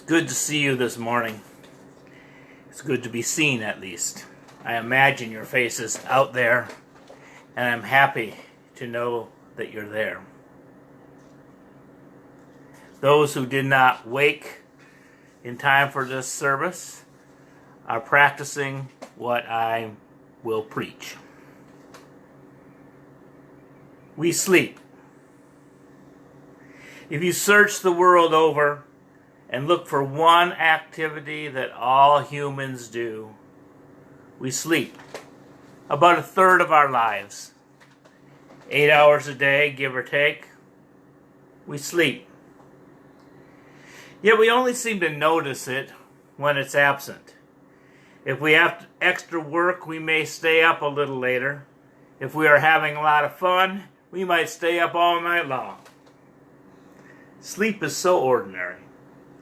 It's good to see you this morning. It's good to be seen, at least. I imagine your faces out there, and I'm happy to know that you're there. Those who did not wake in time for this service are practicing what I will preach. We sleep. If you search the world over and look for one activity that all humans do, we sleep. About a third of our lives. 8 hours a day, give or take, we sleep. Yet we only seem to notice it when it's absent. If we have extra work, we may stay up a little later. If we are having a lot of fun, we might stay up all night long. Sleep is so ordinary,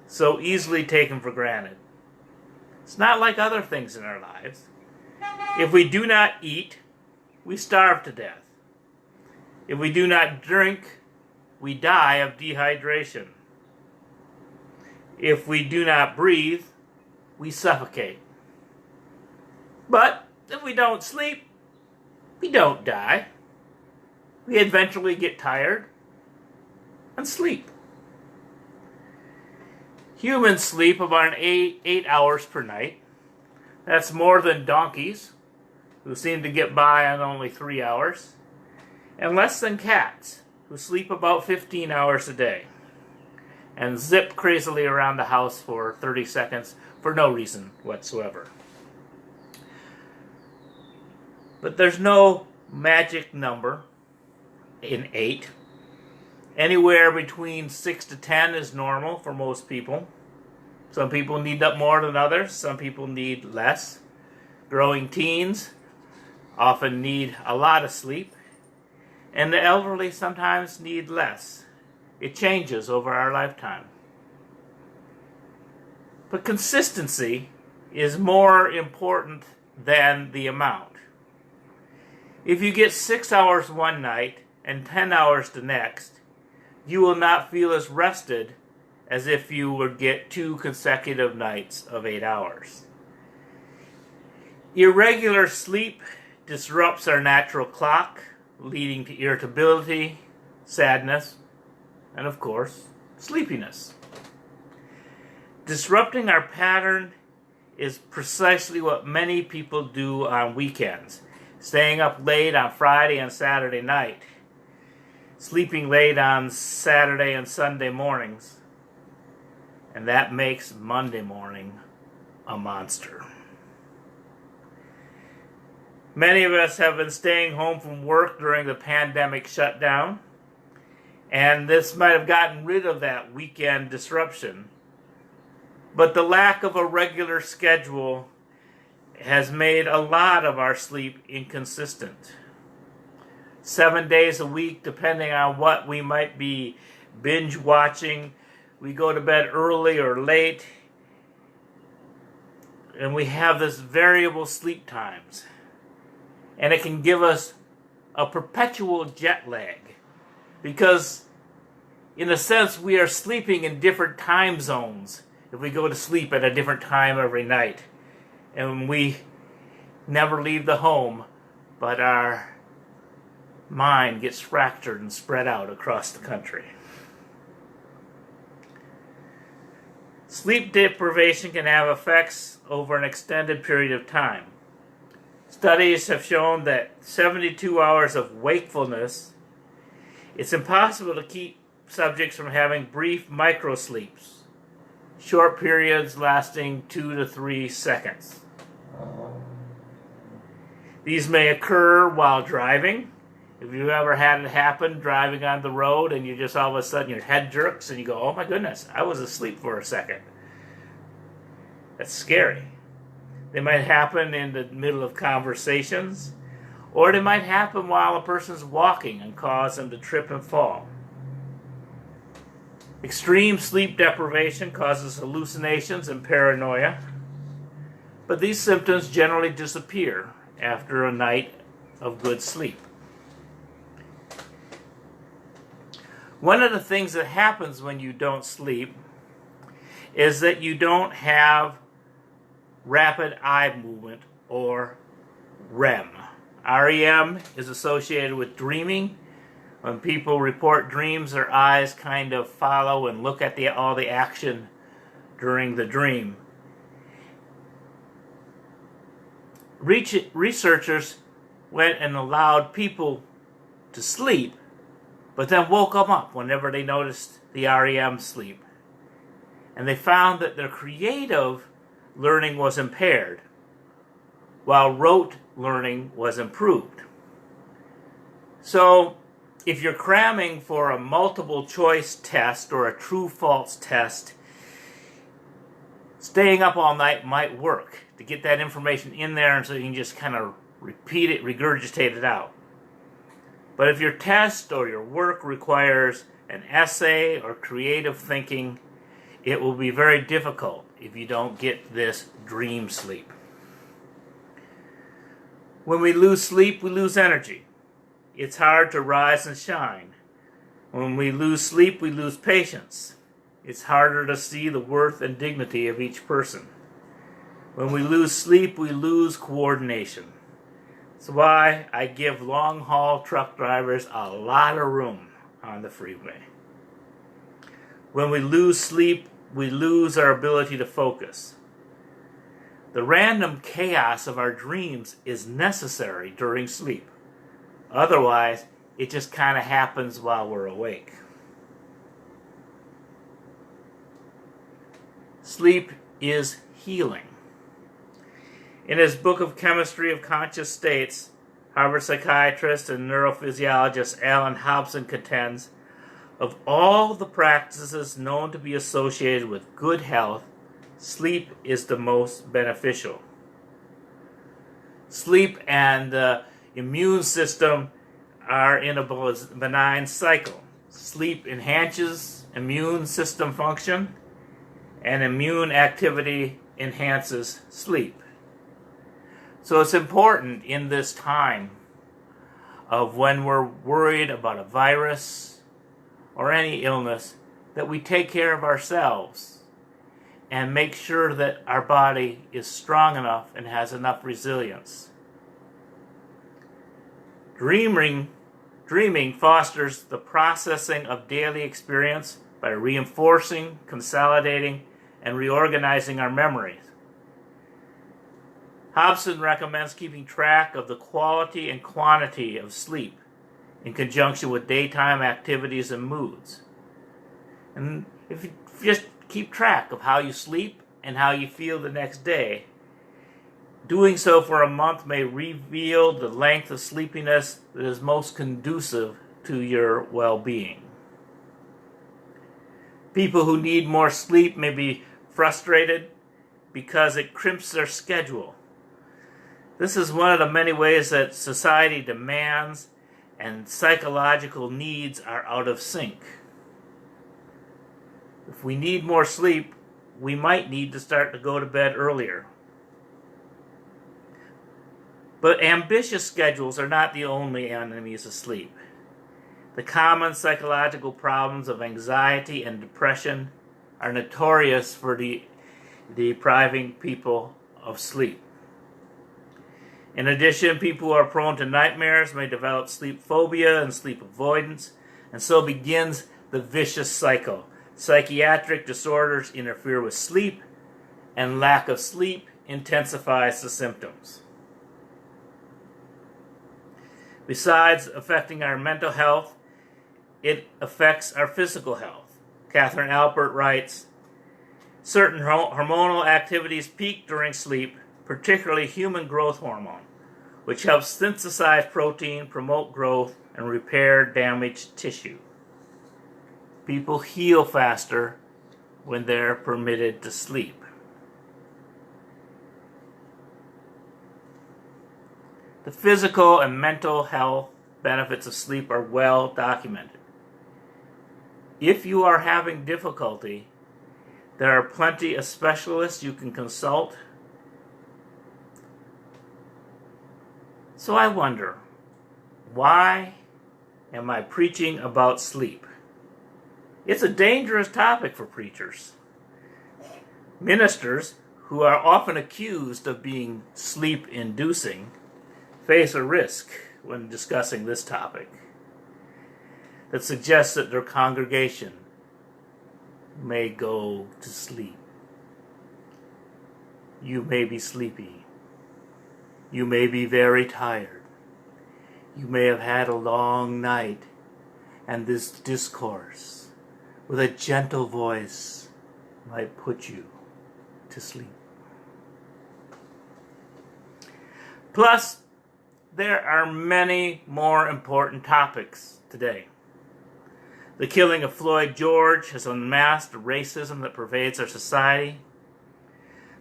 so easily taken for granted. It's not like other things in our lives. If we do not eat, we starve to death. If we do not drink, we die of dehydration. If we do not breathe, we suffocate. But if we don't sleep, we don't die. We eventually get tired and sleep. Humans sleep about 8 hours per night. That's more than donkeys, who seem to get by on only 3 hours, and less than cats, who sleep about 15 hours a day and zip crazily around the house for 30 seconds for no reason whatsoever. But there's no magic number in 8. Anywhere between 6 to 10 is normal for most people. Some people need that more than others. Some people need less. Growing teens often need a lot of sleep. And the elderly sometimes need less. It changes over our lifetime. But consistency is more important than the amount. If you get 6 hours one night and 10 hours the next, you will not feel as rested as if you would get 2 consecutive nights of 8 hours. Irregular sleep disrupts our natural clock, leading to irritability, sadness, and of course, sleepiness. Disrupting our pattern is precisely what many people do on weekends, staying up late on Friday and Saturday night, sleeping late on Saturday and Sunday mornings, and that makes Monday morning a monster. Many of us have been staying home from work during the pandemic shutdown, and this might have gotten rid of that weekend disruption. But the lack of a regular schedule has made a lot of our sleep inconsistent. 7 days a week, depending on what we might be binge watching. We go to bed early or late, and we have this variable sleep times. And it can give us a perpetual jet lag, because in a sense we are sleeping in different time zones if we go to sleep at a different time every night. And we never leave the home, but our mind gets fractured and spread out across the country. Sleep deprivation can have effects over an extended period of time. Studies have shown that 72 hours of wakefulness, it's impossible to keep subjects from having brief microsleeps, short periods lasting 2 to 3 seconds. These may occur while driving. If you've ever had it happen driving on the road and you just all of a sudden your head jerks and you go, oh my goodness, I was asleep for a second. That's scary. They might happen in the middle of conversations, or they might happen while a person's walking and cause them to trip and fall. Extreme sleep deprivation causes hallucinations and paranoia, but these symptoms generally disappear after a night of good sleep. One of the things that happens when you don't sleep is that you don't have rapid eye movement, or REM. REM is associated with dreaming. When people report dreams, their eyes kind of follow and look at all the action during the dream. Researchers went and allowed people to sleep, but then woke them up whenever they noticed the REM sleep. And they found that their creative learning was impaired, while rote learning was improved. So, if you're cramming for a multiple choice test or a true-false test, staying up all night might work to get that information in there, and so you can just kind of repeat it, regurgitate it out. But if your test or your work requires an essay or creative thinking, it will be very difficult if you don't get this dream sleep. When we lose sleep, we lose energy. It's hard to rise and shine. When we lose sleep, we lose patience. It's harder to see the worth and dignity of each person. When we lose sleep, we lose coordination. That's why I give long-haul truck drivers a lot of room on the freeway. When we lose sleep, we lose our ability to focus. The random chaos of our dreams is necessary during sleep. Otherwise, it just kind of happens while we're awake. Sleep is healing. In his book of Chemistry of Conscious States, Harvard psychiatrist and neurophysiologist Alan Hobson contends, of all the practices known to be associated with good health, sleep is the most beneficial. Sleep and the immune system are in a benign cycle. Sleep enhances immune system function, and immune activity enhances sleep. So it's important in this time of when we're worried about a virus or any illness that we take care of ourselves and make sure that our body is strong enough and has enough resilience. Dreaming fosters the processing of daily experience by reinforcing, consolidating, and reorganizing our memories. Hobson recommends keeping track of the quality and quantity of sleep in conjunction with daytime activities and moods. And if you just keep track of how you sleep and how you feel the next day, doing so for a month may reveal the length of sleepiness that is most conducive to your well-being. People who need more sleep may be frustrated because it crimps their schedule. This is one of the many ways that society demands and psychological needs are out of sync. If we need more sleep, we might need to start to go to bed earlier. But ambitious schedules are not the only enemies of sleep. The common psychological problems of anxiety and depression are notorious for depriving people of sleep. In addition, people who are prone to nightmares may develop sleep phobia and sleep avoidance, and so begins the vicious cycle. Psychiatric disorders interfere with sleep, and lack of sleep intensifies the symptoms. Besides affecting our mental health, it affects our physical health. Catherine Alpert writes, certain hormonal activities peak during sleep, particularly human growth hormone, which helps synthesize protein, promote growth, and repair damaged tissue. People heal faster when they're permitted to sleep. The physical and mental health benefits of sleep are well documented. If you are having difficulty, there are plenty of specialists you can consult. So I wonder, why am I preaching about sleep? It's a dangerous topic for preachers. Ministers, who are often accused of being sleep-inducing, face a risk when discussing this topic that suggests that their congregation may go to sleep. You may be sleepy. You may be very tired. You may have had a long night, and this discourse with a gentle voice might put you to sleep. Plus, there are many more important topics today. The killing of Floyd George has unmasked the racism that pervades our society.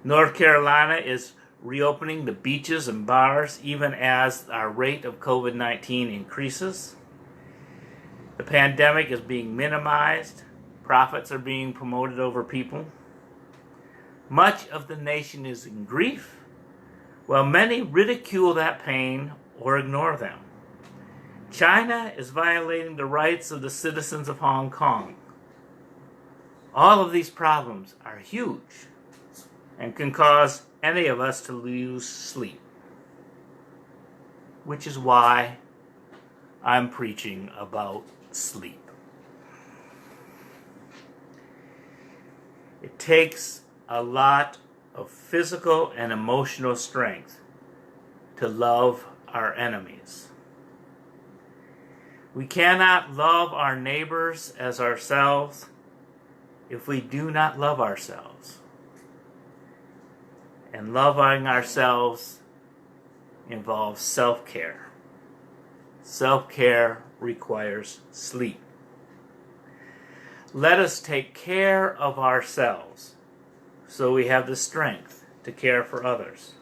North Carolina is reopening the beaches and bars even as our rate of COVID-19 increases. The pandemic is being minimized. Profits are being promoted over people. Much of the nation is in grief, while many ridicule that pain or ignore them. China is violating the rights of the citizens of Hong Kong. All of these problems are huge and can cause any of us to lose sleep, which is why I'm preaching about sleep. It takes a lot of physical and emotional strength to love our enemies. We cannot love our neighbors as ourselves if we do not love ourselves. And loving ourselves involves self-care. Self-care requires sleep. Let us take care of ourselves so we have the strength to care for others.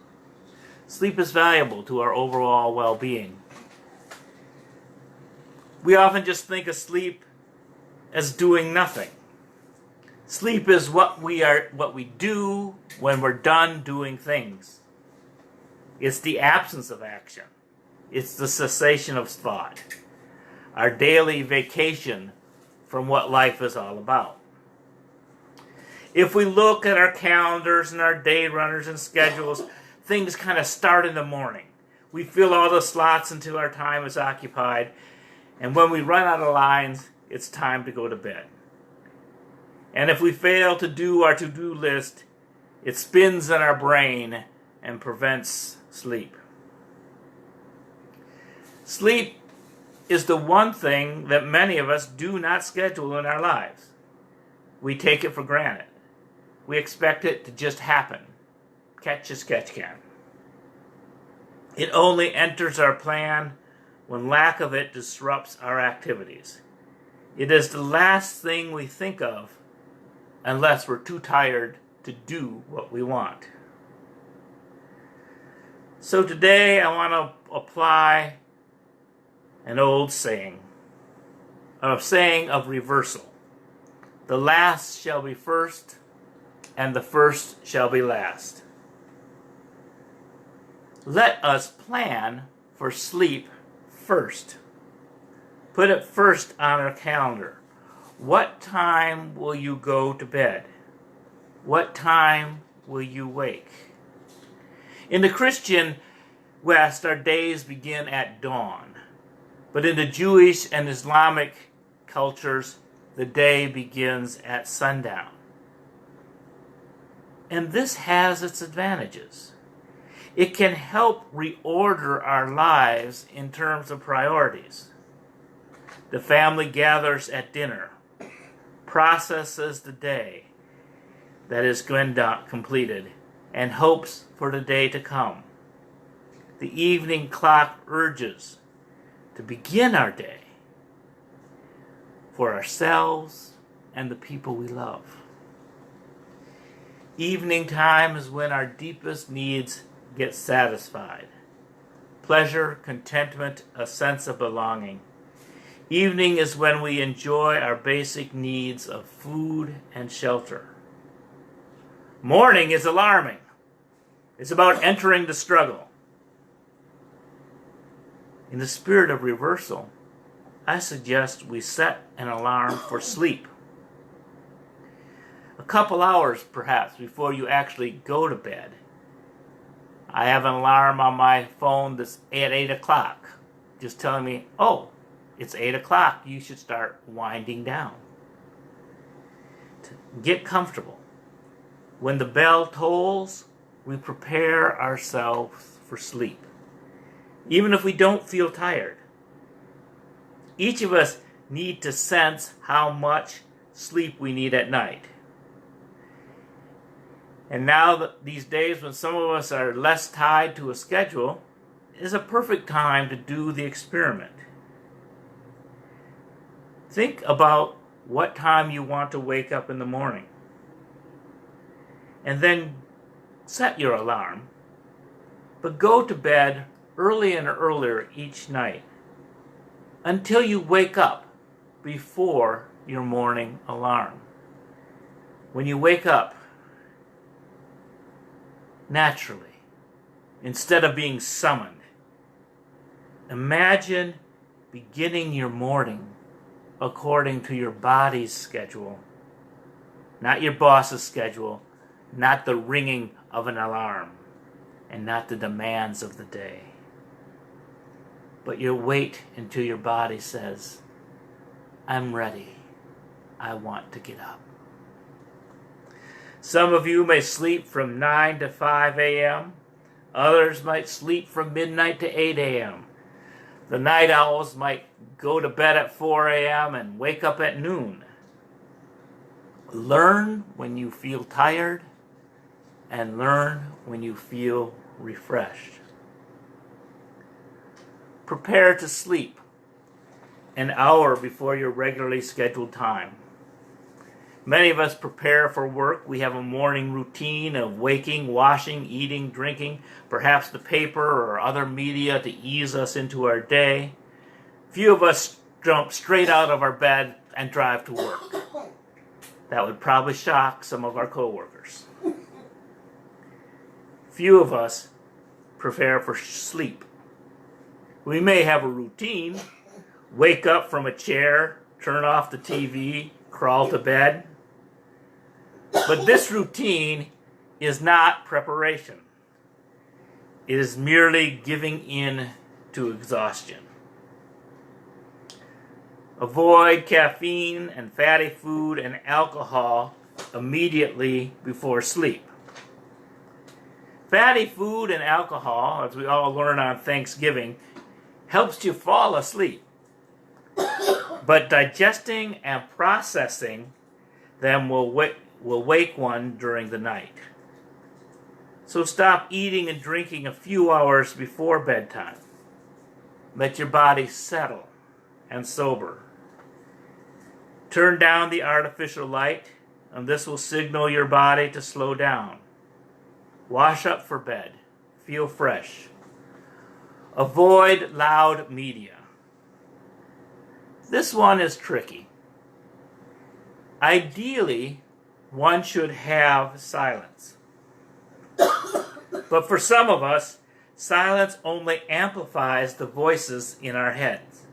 Sleep is valuable to our overall well-being. We often just think of sleep as doing nothing. Sleep is what we do when we're done doing things. It's the absence of action. It's the cessation of thought. Our daily vacation from what life is all about. If we look at our calendars and our day runners and schedules, things kind of start in the morning. We fill all the slots until our time is occupied, and when we run out of lines, it's time to go to bed. And if we fail to do our to-do list, it spins in our brain and prevents sleep. Sleep is the one thing that many of us do not schedule in our lives. We take it for granted. We expect it to just happen. Catch as catch can. It only enters our plan when lack of it disrupts our activities. It is the last thing we think of unless we're too tired to do what we want. So today I want to apply an old saying, a saying of reversal. The last shall be first, and the first shall be last. Let us plan for sleep first. Put it first on our calendar. What time will you go to bed? What time will you wake? In the Christian West, our days begin at dawn. But in the Jewish and Islamic cultures, the day begins at sundown. And this has its advantages. It can help reorder our lives in terms of priorities. The family gathers at dinner, processes the day that is completed, and hopes for the day to come. The evening clock urges to begin our day for ourselves and the people we love. Evening time is when our deepest needs get satisfied. Pleasure, contentment, a sense of belonging. Evening is when we enjoy our basic needs of food and shelter. Morning is alarming. It's about entering the struggle. In the spirit of reversal, I suggest we set an alarm for sleep. a couple hours perhaps before you actually go to bed. I have an alarm on my phone that's at 8 o'clock, just telling me, oh, it's 8 o'clock, you should start winding down. Get comfortable. When the bell tolls, we prepare ourselves for sleep, even if we don't feel tired. Each of us need to sense how much sleep we need at night. And now, these days when some of us are less tied to a schedule, is a perfect time to do the experiment. Think about what time you want to wake up in the morning. And then set your alarm, but go to bed early and earlier each night until you wake up before your morning alarm. When you wake up, naturally, instead of being summoned, imagine beginning your morning according to your body's schedule, not your boss's schedule, not the ringing of an alarm, and not the demands of the day. But you wait until your body says, I'm ready. I want to get up. Some of you may sleep from 9 to 5 a.m. Others might sleep from midnight to 8 a.m. The night owls might go to bed at 4 a.m. and wake up at noon. Learn when you feel tired and learn when you feel refreshed. Prepare to sleep an hour before your regularly scheduled time. Many of us prepare for work. We have a morning routine of waking, washing, eating, drinking, perhaps the paper or other media to ease us into our day. Few of us jump straight out of our bed and drive to work. That would probably shock some of our coworkers. Few of us prepare for sleep. We may have a routine, wake up from a chair, turn off the TV, crawl to bed. But this routine is not preparation. It is merely giving in to exhaustion. Avoid caffeine and fatty food and alcohol immediately before sleep. Fatty food and alcohol, as we all learn on Thanksgiving, helps you fall asleep. But digesting and processing them will wake one during the night. So stop eating and drinking a few hours before bedtime. Let your body settle and sober. Turn down the artificial light, and this will signal your body to slow down. Wash up for bed. Feel fresh. Avoid loud media. This one is tricky. Ideally, one should have silence. But for some of us, silence only amplifies the voices in our heads.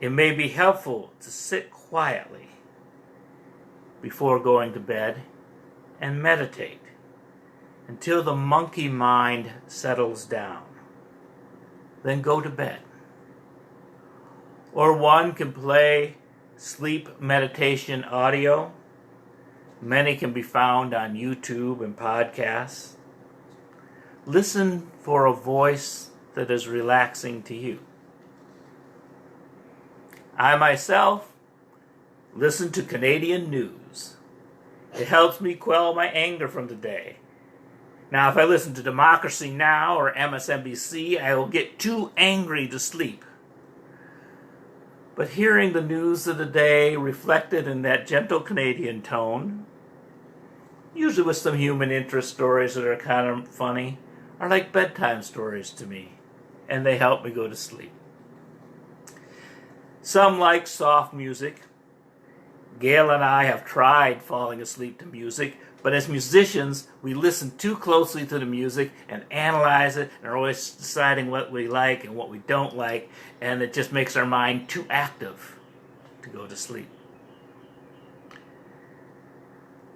It may be helpful to sit quietly before going to bed and meditate until the monkey mind settles down. Then go to bed. Or one can play sleep meditation audio. Many can be found on YouTube and podcasts. Listen for a voice that is relaxing to you. I myself listen to Canadian news. It helps me quell my anger from the day. Now, if I listen to Democracy Now! Or MSNBC, I will get too angry to sleep. But hearing the news of the day reflected in that gentle Canadian tone, usually with some human interest stories that are kind of funny, are like bedtime stories to me, and they help me go to sleep. Some like soft music. Gail and I have tried falling asleep to music, but as musicians, we listen too closely to the music and analyze it, and are always deciding what we like and what we don't like, and it just makes our mind too active to go to sleep.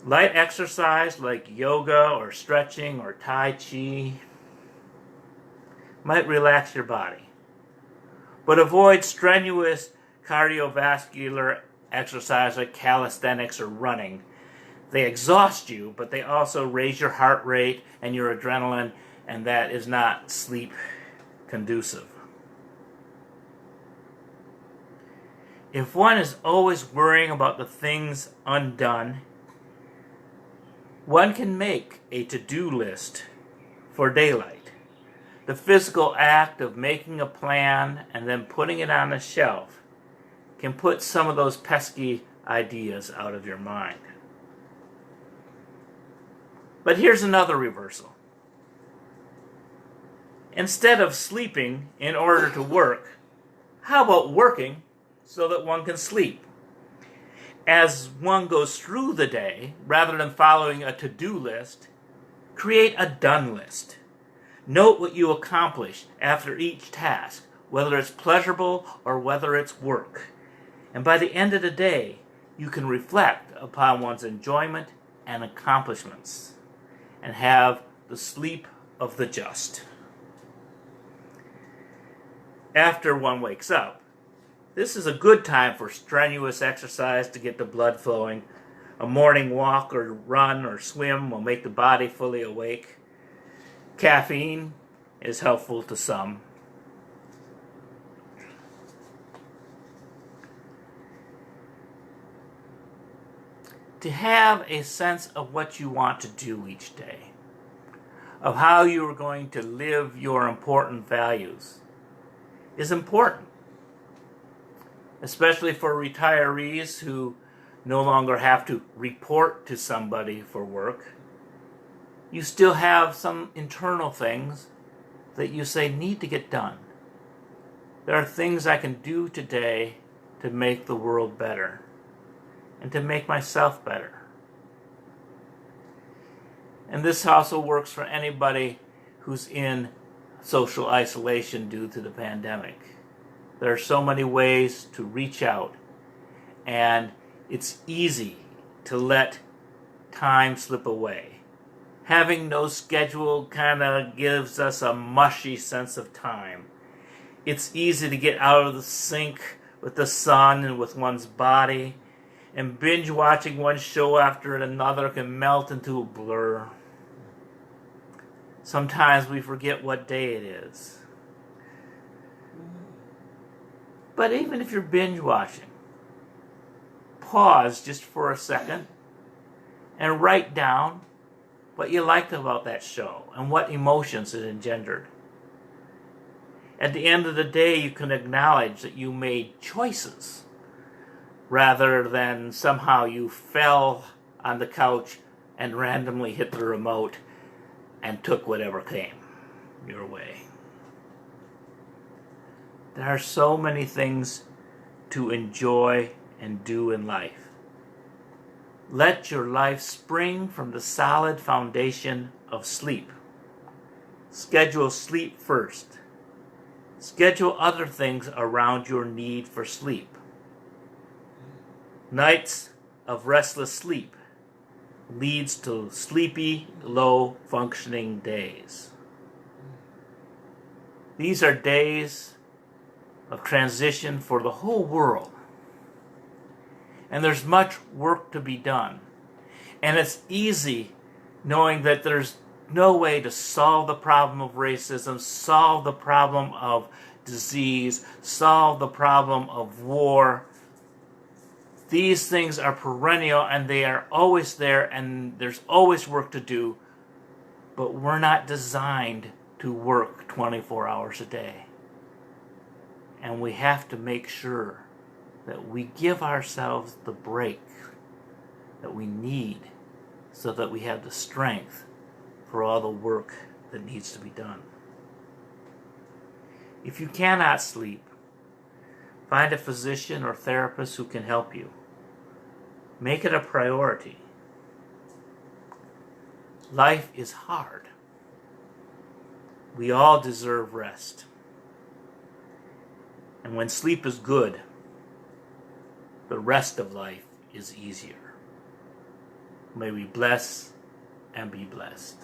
Light exercise like yoga or stretching or Tai Chi might relax your body. But avoid strenuous cardiovascular exercise like calisthenics or running. They exhaust you, but they also raise your heart rate and your adrenaline, and that is not sleep conducive. If one is always worrying about the things undone, one can make a to-do list for daylight. The physical act of making a plan and then putting it on a shelf can put some of those pesky ideas out of your mind. But here's another reversal. Instead of sleeping in order to work, how about working so that one can sleep? As one goes through the day, rather than following a to-do list, create a done list. Note what you accomplish after each task, whether it's pleasurable or whether it's work. And by the end of the day, you can reflect upon one's enjoyment and accomplishments and have the sleep of the just. After one wakes up, this is a good time for strenuous exercise to get the blood flowing. A morning walk or run or swim will make the body fully awake. Caffeine is helpful to some. To have a sense of what you want to do each day, of how you are going to live your important values, is important. Especially for retirees who no longer have to report to somebody for work. You still have some internal things that you say need to get done. There are things I can do today to make the world better and to make myself better. And this also works for anybody who's in social isolation due to the pandemic. There are so many ways to reach out, and it's easy to let time slip away. Having no schedule kind of gives us a mushy sense of time. It's easy to get out of the sync with the sun and with one's body, and binge watching one show after another can melt into a blur. Sometimes we forget what day it is. But even if you're binge watching, pause just for a second and write down what you liked about that show and what emotions it engendered. At the end of the day, you can acknowledge that you made choices rather than somehow you fell on the couch and randomly hit the remote and took whatever came your way. There are so many things to enjoy and do in life. Let your life spring from the solid foundation of sleep. Schedule sleep first. Schedule other things around your need for sleep. Nights of restless sleep leads to sleepy, low-functioning days. These are days of transition for the whole world. And there's much work to be done. And it's easy knowing that there's no way to solve the problem of racism, solve the problem of disease, solve the problem of war. These things are perennial and they are always there and there's always work to do, but we're not designed to work 24 hours a day. And we have to make sure that we give ourselves the break that we need so that we have the strength for all the work that needs to be done. If you cannot sleep, find a physician or therapist who can help you. Make it a priority. Life is hard. We all deserve rest. And when sleep is good, the rest of life is easier. May we bless and be blessed.